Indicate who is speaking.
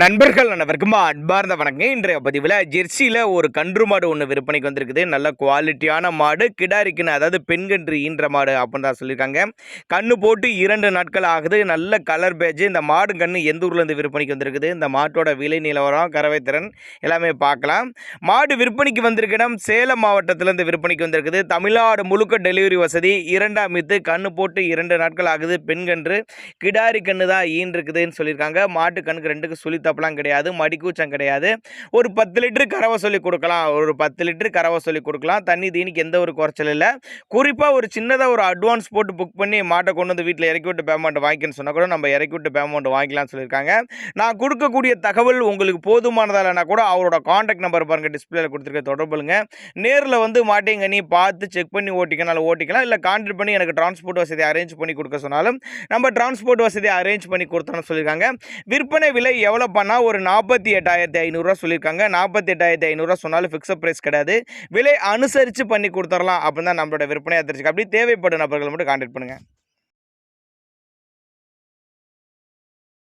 Speaker 1: நண்பர்கள் அனைவருக்கும் அன்பார்ந்த வணக்கம். இன்றைய பதிவில் ஜெர்சியில் ஒரு கன்று மாடு ஒன்று விற்பனைக்கு வந்திருக்குது. நல்ல குவாலிட்டியான மாடு, கிடாரிக்குன்னு, அதாவது பெண்கன்று ஈன்ற மாடு அப்படின்னு தான் சொல்லியிருக்காங்க. கன்று போட்டு 2 நாட்கள் ஆகுது. நல்ல கலர் பேஜ். இந்த மாடு கன்று எந்த ஊர்லேருந்து விற்பனைக்கு வந்திருக்குது, இந்த மாட்டோட விலை நிலவரம், கறவைத்திறன் எல்லாமே பார்க்கலாம். மாடு விற்பனைக்கு வந்திருக்க இடம் சேலம் மாவட்டத்திலேருந்து விற்பனைக்கு வந்திருக்குது. தமிழ்நாடு முழுக்க டெலிவரி வசதி. 2ஆம் மீத்து கன்று போட்டு 2 நாட்கள் ஆகுது. பெண்கன்று கிடாரி கன்று தான் ஈன்றிருக்குதுன்னு சொல்லியிருக்காங்க. மாட்டு கண்ணுக்கு 2க்கு சொல்லி தப்பலாம் கிடையாது, மடிக்கூச்சம் கிடையாது. ஒரு 10 லிட்டர் கறவை சொல்லி கொடுக்கலாம். ஒரு 10 லிட்டர் கறவை சொல்லி கொடுக்கலாம். தண்ணி தீனிக்கு எந்த ஒரு குறைச்சல் இல்லை. குறிப்பாக ஒரு சின்னதாக ஒரு அட்வான்ஸ் போட்டு புக் பண்ணி மாட்டை கொண்டு வந்து வீட்டில் இறக்கி விட்டு பேமெண்ட் வாங்கிக்கன்னு சொன்னால் கூட நம்ம இறக்கி விட்டு பேமெண்ட் வாங்கிக்கலாம்னு சொல்லியிருக்காங்க. நான் கொடுக்கக்கூடிய தகவல் உங்களுக்கு போதுமானதா இல்லைனா கூட அவரோட காண்டாக்ட் நம்பர் பாருங்கள், டிஸ்பிளேல கொடுத்துருக்க, தொடர்புங்க. நேரில் வந்து மாட்டேங்க நீ பார்த்து செக் பண்ணி ஓட்டிக்கனாலும் ஓட்டிக்கலாம். இல்லை கான்டாக்ட் பண்ணி எனக்கு டிரான்ஸ்போர்ட் வசதி அரேஞ்ச் பண்ணி கொடுக்க சொன்னாலும் நம்ம டிரான்ஸ்போர்ட் வசதி அரேஞ்ச் பண்ணி கொடுத்தோம்னு சொல்லியிருக்காங்க. விற்பனை விலை எவ்வளோ பண்ணால் ஒரு 48,500 சொல்லியிருக்காங்க. 48,500 சொன்னாலும் ஃபிக்ஸட் ப்ரைஸ் கிடையாது. விலை அனுசரித்து பண்ணி கொடுத்துடலாம் அப்படின்னு தான் நம்மளோட விற்பனையாக தெரிஞ்சுக்க. அப்படி தேவைப்படும் நபர்கள் மட்டும் கான்டாக்ட் பண்ணுங்கள்.